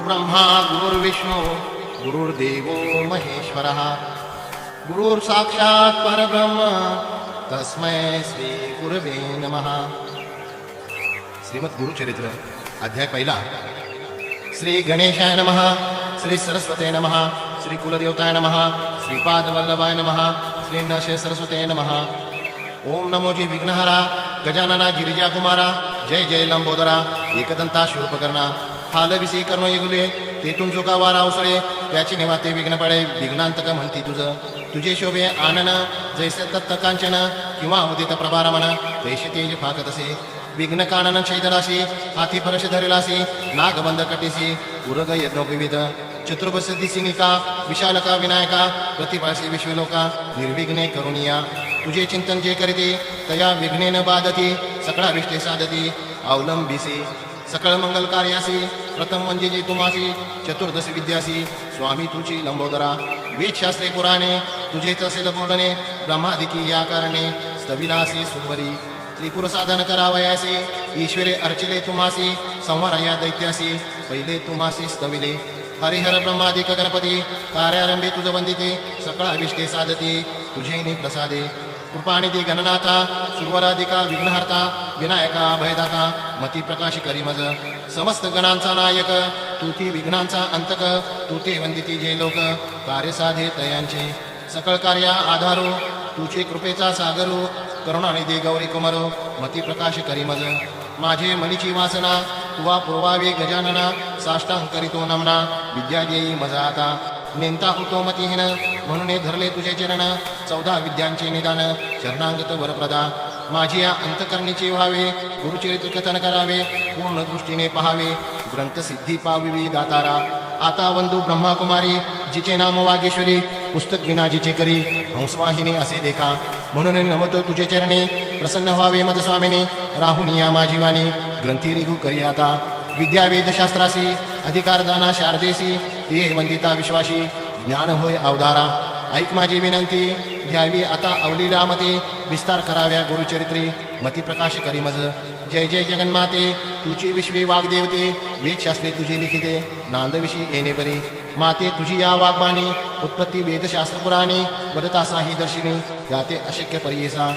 गुरुर्ब्रह्मा गुरुर्विष्णू गुरुर्देवो महेश्वरः गुरुर्साक्षात् परब्रह्म तस्मै श्री गुरवे नमः. श्रीमद गुरुचरित्र अध्याय पहिला. श्री गणेशाय नमः, श्री सरस्वते नमः, श्री कुलदेवताय नमः, श्रीपादवल्लभाय नमः, श्री नशे सरस्वते नमः. ओम नमो जी विघ्नहरा गजानना गिरिजा कुमारा, जय जय लंबोदरा एकदंता शूर्पकर्णा. हालविसी कर्म येगुले तेथून चुका वारा उसळे, त्याची निवाते विघ्न पडे विघ्नांतक म्हणती तुझं. तुझे शोभे आनन जैसे दत्त कांचन, किंवा उदित प्रभारमन तैसे तेज फाकतसे. विघ्न कानन छैदराशी हाती फरश धरेलासी, नागबंध कटेसी उरग यज्ञोपविध. चतुर्भुज दिसिनिका विशालका विनायका, प्रतिभासी विश्वलोका निर्विघ्ने करुणिया. तुझे चिंतन जे करीते तया विघ्नेन बाधती, सकळा विष्टे साधती अवलंबिसी. सकळ मंगल कार्यासी प्रथम म्हणजे जे तुमासी, चतुर्दशी विद्यासी स्वामी तुझी लंबोदरा. वेदशास्त्रे पुराणे तुझेच असेल बोलणे, ब्रह्मादिकी या कारणे स्तविलासी सुंवरी. त्रिपुर साधन करावयासी ईश्वरे अर्चिले तुमासी, संहार या दैत्यासी पहिले तुमासी स्तविले. हरिहर ब्रह्मादिक गणपती कार्यारंभे तुझ वंदिते, सकळा विष्टे साधती तुझे प्रसादे. कृपानिधी गणनाथा सुरवराधिका विघ्नहर्ता, विनायका भयदाता मती प्रकाश करी मज. समस्त गणांचा नायक तू ती विघ्नांचा अंतक, तू ते वंदिती जे लोक कार्य साधे तयांचे. सकळ कार्या आधारो तुझे कृपेचा सागरो, करुणानिधी गौरी कुमारो मती प्रकाश करी मज. माझे मनीची वासना तुवा पुरवावे गजानना, साष्टांग करीतो नमना विद्या देई मजा आता. नेंता होतो मतिहीन म्हणून धरले तुझे चरण, 14 विद्यांचे निदान शरणांगत वरप्रदा. माझी या अंतकरणीचे व्हावे गुरुचरित्र कथन करावे, पूर्ण दृष्टीने पहावे ग्रंथ सिद्धी पाविवी दातारा. आता वंदू ब्रह्माकुमारी जिचे नाम वागेश्वरी, पुस्तक विना जिचे करी हंसवाहिनी असे देखा. म्हणून नमतो तुझे चरणी, प्रसन्न व्हावे मद स्वामिनी राहुनी या माझी वाणी. ग्रंथी रिघू करी आता विद्या वेदशास्त्रासी, अधिकार दाना शारदेसी ते वंदिता विश्वासी ज्ञान होय अवधारा. ऐक माझी विनंती घ्यावी आता अवलीला मते, विस्तार कराव्या गुरुचरित्री मती प्रकाश करी मज. जय जय जगन्माते तुझी विश्वे वाग्देवते, वेदशास्त्रे तुझी लिखिते नांदविषयी येणे बरे. माते तुझी या वाग्बाणी उत्पत्ती वेदशास्त्र पुराणी, वदतासा ही दर्शिनी याते अशक्य पर्येसा.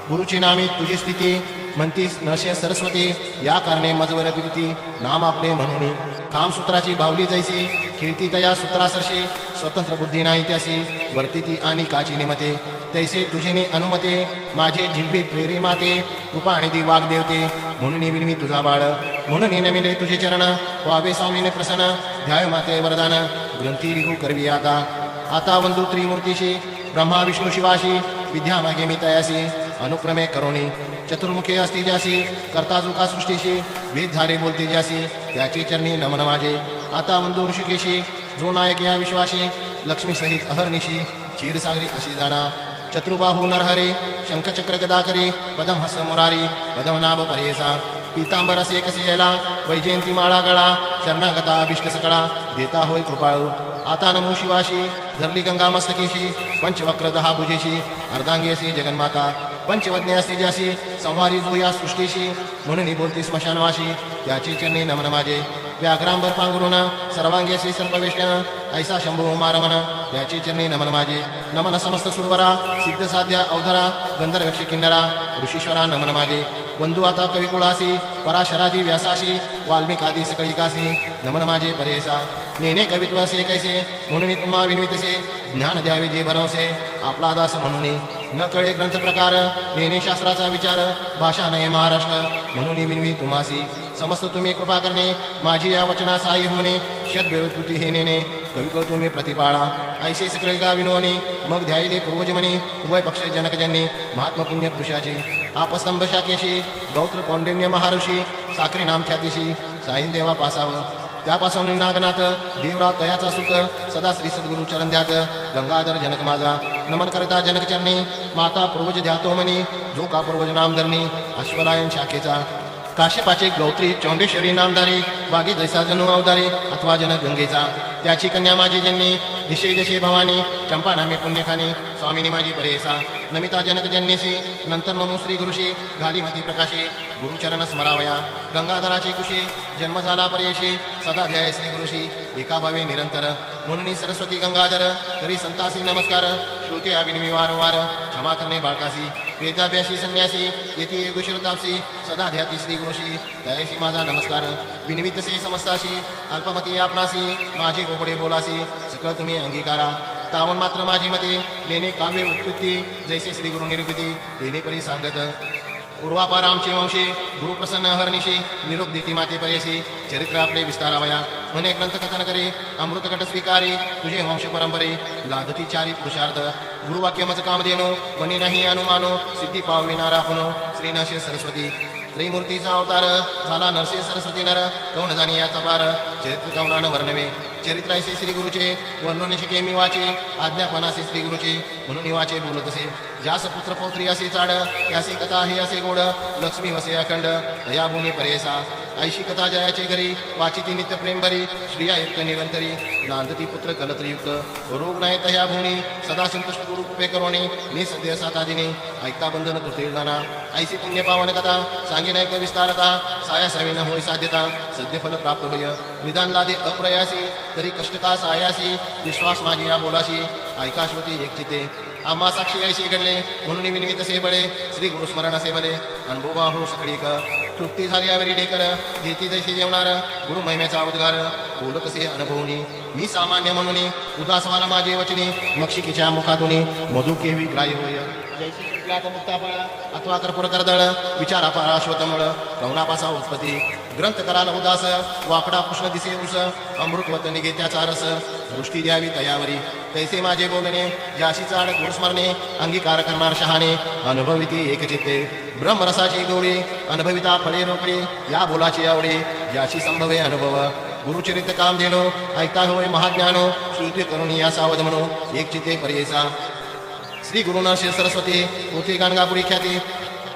गुरुची नामी तुझी स्थिती म्हणतीस नशे सरस्वती, या कारणे मजवर प्रीती नाम आपले म्हणून. कामसूत्राची बावली जैसी कीर्ती तया सूत्रासर्षी, स्वतंत्र बुद्धी नाही त्यासी वर्तिती आणि काची निमते. तैसे तुझेने अनुमते माझे जिव्हे प्रेरी माते, कृपानिधी वाग्देवते म्हणून विनवी तुझा बाळ. म्हणून नमिले तुझे चरण व्हावे स्वामीने प्रसन्न, ध्याय माते वरदान ग्रंथी रिघू करवी आता. आता वंदू त्रिमूर्तीशी ब्रह्मा विष्णू शिवाशी, विद्या मागे मी तयासी अनुक्रमे करोणी. चतुर्मुखे असती ज्यासी करता जुका सृष्टीशी, वेद धारे बोलते ज्यासी त्याची चरणी नमन माझे. आता वंदू ऋषिकेशी जो नायक या विश्वाशी, लक्ष्मी सहित अहर्निशी क्षीरसागरी अशी जाणा. चतुर्बाहू नरहरे शंखचक्र गदाकरी, पदम हस मुरारी पदम नाभ परेसा. पीतांबर असे कसे याला वैजयंती माळा गळा, शरणागता अभिष्ट सकळा देता होय कृपाळू. आता नमो शिवाशी धरली गंगा मस्तकेशी, पंचवक्र 10 भुजेशी अर्धांगी असे जगन्माता. पंचवज्ञ असते ज्याशी संहारी जो या सृष्टीशी, म्हणून बोलते स्मशानवाशी त्याची चरणी नमन माझे. व्याघ्रांबर पांघरून सर्वांगी असे सर्पवेष्टन, ऐसा शंभू मारमन त्याची चरणी नमन माझे. नमन समस्त सुरवरा सिद्ध साध्या अवधरा, गंधर्वक्ष किन्नरा ऋषीश्वरा नमन माझे. वंदू आता कविकुळासी पराशरादी व्यासाशी, वाल्मिकादी सकळिकासी नमन माझे परेसा. नेने कवित्व असे कैसे म्हणून तुम्हा विनवितसे, ज्ञान द्यावे जे भरवसे आपला दास म्हणून. न कळे ग्रंथ प्रकार नेने शास्त्राचा विचार, भाषा नये महाराष्ट्र म्हणून विनवी तुम्हासी. समस्त तुम्ही कृपा करणे माझी या वचना साई होणे, शतवेळ कृती हे नेणे कविको तुम्ही प्रतिपाळा. ऐसे सकळे गा विनोनी मग ध्यायले पूर्वजमनी, उभय पक्ष जनकजन्नी महात्मा पुण्य पुरुषाची. आपस्तंभ शाकेशी गौत्र कौंडिन्य महाऋषी, साखरी नाम ख्यातीशी साईन देवा पासावं. त्यापासून नागनाथ देवराव तयाचा सुख, सदा श्री सद्गुरु चरण ध्यात गंगाधर जनक माझा. नमन करता जनक चरणी माता पूर्वज ध्यातो मनी, जो का पूर्वज नाम धरणी अश्वरायन शाखेचा. काश्यपाचे गौत्री चौंडेश्वरी नामधारी, वागी जैसा जणू अवधारी अथवा जनक गंगेचा. त्याची कन्या माझी जन्नी दिशे जशे भवानी, चंपा नामे पुण्यखानी स्वामिनी माझी परेसा नमिता जनक जन्यसी नंतर नमो श्री गुरुशी घालीमती प्रकाशी गुरुचरण स्मरावया गंगाधराची कुशी जन्म झाला परेशी सदा ध्याय श्री गुरुशी एका भावे निरंतर म्हणून सरस्वती गंगाधर तरी संतासी नमस्कार श्रुती अभिनवी वारंवार क्षमा करणे बाळकासी वेदाभ्यासी संन्यासी येथे गुशुरतापसी सदा ध्याती श्री गुरुशी दयाशी माझा नमस्कार विनिमितसे समस्ताशी अल्पमती आपणासी माझे गोपडे बोलासी सकळ तुम्ही अंगीकारा तावन मात्र माझी मते लेणे काव्य उत्पत्ती जैसे श्री गुरु निरुपती लेणे परी सांगत पूर्वापार आमचे वंशी गुरुप्रसन्न हरणिशी निरोप देती माते परेसी चरित्र आपले विस्तारावया म्हणे ग्रंथ कथन करे अमृतकट स्वीकारी तुझे वंश परंपरे लादती चारी पुरुषार्थ गुरुवाक्य मज काम देणो म्हणे नाही अनुमानो सिद्धी पाविनारा पुनो श्रीनशे सरस्वती त्रिमूर्तीचा अवतार झाला नरसे सरस्वती नर कौन जाणी याचा पार चरित्र कौनानं वर्णवे चरित्र ऐसे श्री गुरुचे वर्णन शिके मी वाचे आज्ञापनासे श्री गुरुचे म्हणून वाचे बोलत असे ज्यास पुत्र पौत्री असे चाड त्यासे कथा हे असे गोड लक्ष्मी वसे अखंड दया भूमी परेसा ऐशी कथा जयाचे घरी वाचिती नित्य प्रेम भरी श्रिया युक्त निरंतरी नांदती पुत्र कलत्रयुक्त रोग नाही तया भूणी सदा संतुष्ट गुरु कृपे करोणी नि सद्य सातादिनी ऐकता बंधन कृते नाना ऐसी पुण्य पावन कथा सांगे नायक विस्तारता साया सवेन होय साध्यता सद्य फल प्राप्त होय निदान लादे अप्रयासी तरी कष्ट का सायासी विश्वास माझी या बोलाशी ऐकाश्वती एक चिते आम्हा साक्षी ऐशी घडले म्हणून विनिमित से बळे श्री गुरुस्मरण असे बले अनुभवा हो सकळी का तृप्ती झाली यावेळी ढेकर घेती जैसे जेवणार गुरु महिमेचा उद्गार बोलत असे अनुभवनी मी सामान्य म्हणून उदासवाला माझे वचनी मक्षिकीच्या मुखातून मधु केवी ग्राह्य होय जैसे मुक्ताफळ अथवा कर्पूर करदळ विचारापार अश्वतमळ कवनापासा उत्पत्ती ग्रंथ कराला उदास वाकडा कृष्ण दिसे उस अमृतवत निघे त्याचा रस दृष्टी द्यावी तयावरी तैसे माझे बोलणे ज्याशी चाड गुरुस्मरणे अंगीकार करणार शहाणे अनुभविती एकचित्ते ब्रह्मरसाची गोळी अनुभविता फळे रोकडी या बोलाची आवडी ज्याशी संभवे अनुभव गुरुचरित्र काम देणो ऐकता होय महाज्ञानो श्रुती करुणी या सावध म्हणो एक चित्ते पर्येसा श्री गुरुनाथ सरस्वती होती गाणगापुरी ख्याती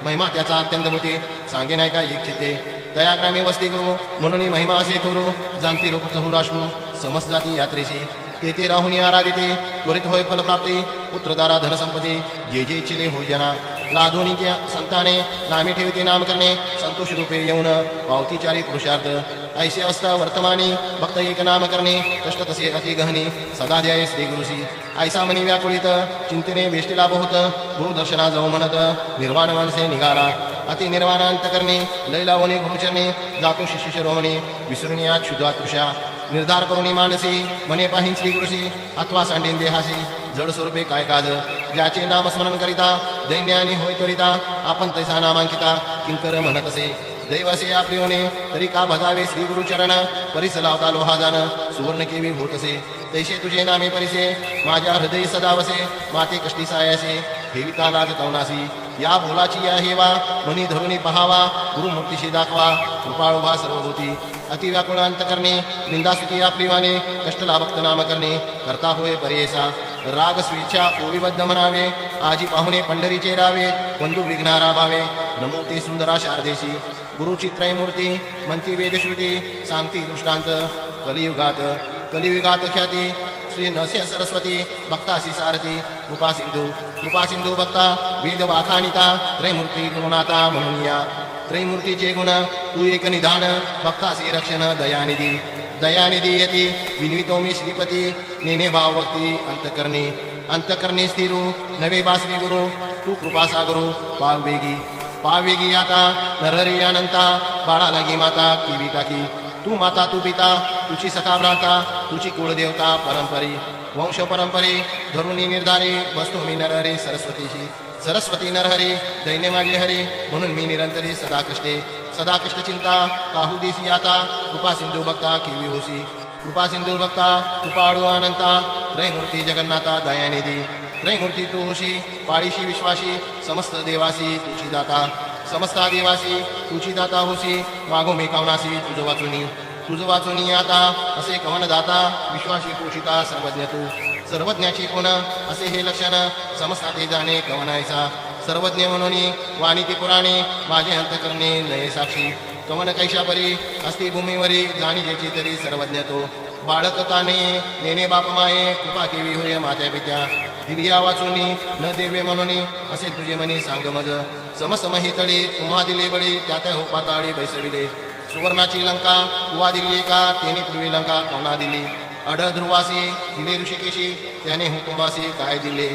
महिमा त्याचा अत्यंत होती सांगे नाही का एक चित्ते दयाग्रामी वस्ती गुरु म्हणून महिमा असे करू जाणती लोक चहुराश्रू समस्त जाती यात्रेशी तेथे राहुनी आराधिते त्वरित होय फलप्राप्ती पुत्रदारा धनसंपत्ती जे जे इच्छिले होय जना लादोनी त्या संताने नामे ठेवते नाम करणे संतोष रूपे येऊन पावतीचारी पुरुषार्थ ऐसे असता वर्तमानी भक्त एक नाम करणे कष्ट तसे अति गहनी सदा ध्याय श्री गुरुसी ऐसा मनी व्याकुळित चिंतने वेष्टी लाभ होत गुरुदर्शना जाऊ म्हणत निर्वाण माणसे निघाला अति निर्वाणांत करणे लैलावणे गुरुचरणे जातो शिष्य शिरोमणी विसरुणी या क्षुद्रात कृषा निर्धार करुणी मानसी मने पाहिन श्री गुरुसी अथवा सांडीन देहासी जड स्वरूपे काय काज ज्याचे नामस्मरण करिता दैन्यानी होय त्वरिता आपण तैसा नामांकिता किंकर म्हणत असे दैवासे आपले होणे तरी का भजावे श्री गुरुचरण परिस लावता लोहा जाण सुवर्ण केवी होत असे तैसे तुझे नामे परिसे माझ्या हृदय सदा वसे माते कष्टी सायासे हेविता लाज कवनासी या बोलाची या हेवा मनी धरुणी पहावा गुरुमूर्तीशी दाखवा कृपाळोभा सर्वभूती अति व्याकुळांत करणे निंदास्तुती आपली वाणे कष्टला भक्त नाम करणे करता होय पर्येसा राग स्वेच्छा ओविबद्ध म्हणावे आजी पाहुणे पंढरीचे रावे बंधू विघ्नारा भावे नमो ते सुंदरा शारदेशी गुरुची त्रयमूर्ती म्हणती वेदश्रुती सांगती दृष्टांत कलियुगात ख्याती श्री नरसिंह सरस्वती भक्तासी सारथी कृपा सिंधू भक्ता वेद वाखाणिता त्रैमूर्ती गुरुनाथा म्हणून या त्रैमूर्तीचे गुण तू एक निधान भक्तासी रक्षण दयानिधी यती विनितो मी श्रीपती नेने भाव भक्ती अंतकरणे स्थिरू नवे बासरी गुरु तू कृपा सागरू पावेगी आता नरहरी अनंता बाळा लागी माता किवी टाकी तू माता तू पिता तुझी सखा भ्राता तुझी कुळदेवता परंपरी वंश परंपरे धरुणी निर्धारी बसतो मी नरहरी सरस्वती नरहरी दैन्य माझे हरी म्हणून मी निरंतरी सदा कष्ट चिंता काहू दिसी आता कृपा सिंधू भक्ता किवी होसी कृपा सिंधू भक्ता कृपाळू अनंता त्रैमूर्ती जगन्नाथा दयानिधी त्रैमूर्ती तू होशी पाळीशी विश्वासी समस्त देवासी तुझी दाता समस्ता देवासी तुझी दाता होसी मागो मी कावनासी तुझ वाचुनी आता असे कवन दाता विश्वासी पोषिता सर्वज्ञ तू सर्वज्ञाची कोण असे हे लक्षण समस्ता ते जाणे कवनायचा सर्वज्ञ म्हणून वाणी ती पुराणे माझे अंतकरणे नये साक्षी कवन कैशापरी असती भूमीवरी जाणी ज्याची तरी सर्वज्ञ तो बाळकताने नेने बाप माये कृपा केवी होय मात्या पित्या दिलिया वाचुनी न देवे म्हणून असे तुझे मनी सांग मज समसम ही तळी तुम्हा दिले बळी त्यात हो पाताळी बैसविले सुवर्णाची लंका तुवा दिली का तेने पूर्वी लंका कोणा दिली अड ध्रुवासी दिले ऋषिकेशी त्याने हुकुमासी काय दिले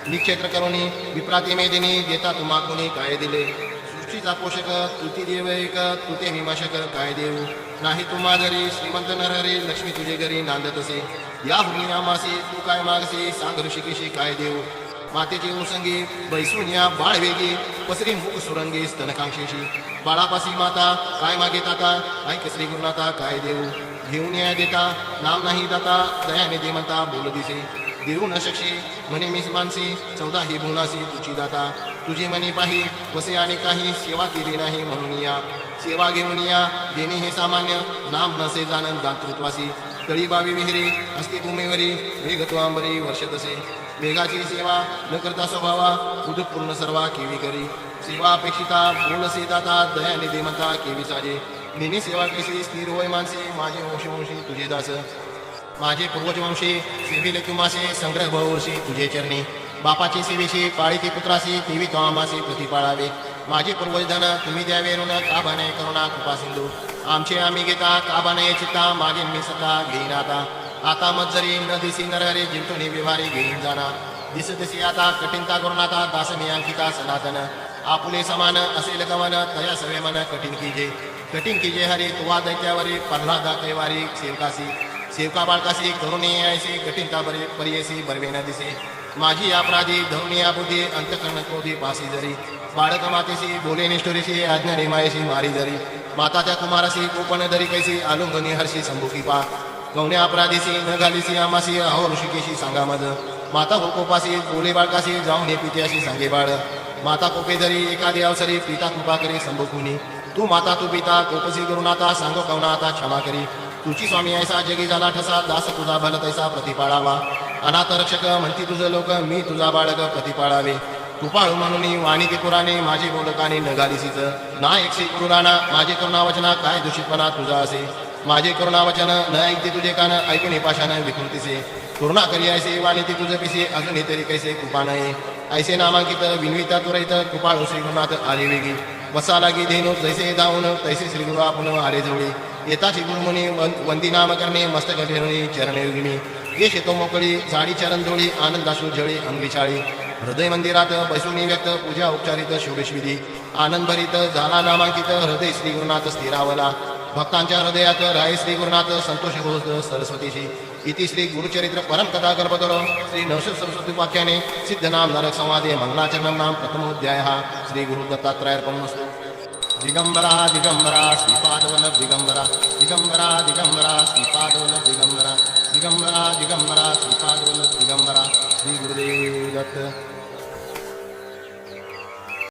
निक्षेत्र करुणी विप्रातिमे दिनी देता तुम्हा कोणी काय दिले सृष्टीचा पोषक तुती देव एक तुते विमर्शक काय देऊ नाही तुम्हा घरी श्रीमंत नरहरी लक्ष्मी तुझे घरी नांदत असे या भूमी आमासी तू काय मागसी सांग ऋषिकेशी काय देऊ मातेची मुसंगी बैसून या बाळ वेगी पसरी मुख सुरंगी स्तनकांक्षेशी बाळापासी माता काय मागेता ऐक श्री गुरुनाथा काय देऊ घेऊन या देता नाम नाही दाता दयाने दे म्हणता बोल दिसे देऊ न शकशी म्हणे मीच मानसी 14 ही भुवनासी तुझी दाता तुझी मनी पाही वसे आणि काही सेवा केली नाही म्हणून या सेवा घेऊन या देणे हे सामान्य नाम नसे जाणन दातृत्वासी तळी बावी विहिरी असती भूमीवरी वेगत्वांबरी वर्ष तसे वेगाची सेवा न करता स्वभावा पूर्ण सर्वा केवी करी सेवा अपेक्षिता बोलसे दाता दयाने दे म्हणता केवी साजे नेने सेवा केसी स्थिर होय मानसी माझे वंशवंशी तुझे दास माझे पूर्वजवंशी सेविले तुमासे संग्रह बहुवर्षी तुझे चरणी बापाची सेवेशी पाळीती पुत्रासी तेवी तो आमासी प्रतिपाळावे माझे पूर्वजधन तुम्ही द्यावे ऋण काबाने करुणा कृपा सिंधू आमचे आम्ही घेता काबाने चित्ता मागे मी सता घेईन आता मत जरी न दिसी नरहरे जिंतुनी व्यवहारी घेईन जाना दिस दिसी आता कठीणता करुणाता दास मी अंकिता सनातन आपुले समान असेल गमन तया सवे मन कठीण कीजे हरी तुवा दैत्यावरी प्रल्हादा कैवारी सेवकासी सेवका बाळकासी करुणे ऐसी कठीणता बरे परियसी बरवे न दिसे माझी अपराधी धरुणी बुद्धी अंतकर्ण क्रोधी पासी जरी बाळक मातेसी बोले निष्ठुरीशी आज्ञा नेमायशी मारी जरी माता त्या कुमारासी कोपण दरी कैसी आलुंगनी हर्षी संभुकी पा गवण्या अपराधीसी न घालीसी आमासी अहो ऋषिकेशी सांगा मद माता कोपासी बोले बाळकासी जाऊन हे पित्याशी सांगे बाळ माता कोपे जरी एखादी अवसरी पिता कृपा करी संभुकुनी तू माता तू पिता कोपसी गुरुनाथा सांगो कवनाथा क्षमा करी तुझी स्वामी ऐसा जगी झाला ठसा दास तुझा भल तैसा प्रतिपाळावा अनाथ रक्षक म्हणती तुझं लोक मी तुझा बाळक प्रतिपाळावे कृपाळू म्हणून वाणी ते पुराणे माझे बोलकाने न घालीसीच ना एकशे गुरुराणा माझे करुणावचना काय दूषितपणा तुझा असे माझे करुणावचन न ऐकते तुझे कान ऐकून पाशान विकृतीसे करुणा करी ऐसे वाणी ते तुझं पिसे अजून तरी कैसे कृपा नये ऐसे नामांकित विनविता तुरहित कृपाळू श्री गुरुनाथ आले वेगी वसा लागी धेनू जैसे धावून तैसे श्री गुरु आपण आले जवळी येताची गुरुमुनी वंदी नाम करणे मस्तक घेरणी चरणे युगिनी केश तो मोकळी झाडी चरण धोळी आनंदाशू जळी अंगविचाळी हृदय मंदिरात बैसुनी व्यक्त पूजा उपचारित षोडश विधी आनंद भरित झाला नामांकित हृदय श्री गुरुनाथ स्थिरावला भक्तांच्या हृदयात राय श्री गुरुनाथ संतोष होत सरस्वतीशी इति श्री गुरुचरित्र परम कथा कल्पतरो श्री नवशत सरस्वती वाक्याने सिद्ध नाम नरक संवादे मंगलाचरण नाम प्रथमोध्याय श्री गुरु दत्तात्रयार्पणमस्तु दिगंबरा दिगंबरा श्रीपादवल्लभ दिगंबरा दिगंबरा दिगंबरा श्रीपादवल्लभ दिगंबरा दिगंबरा दिगंबरा श्रीपादवल्लभ दिगंबरा श्री गुरुदेव दत्त।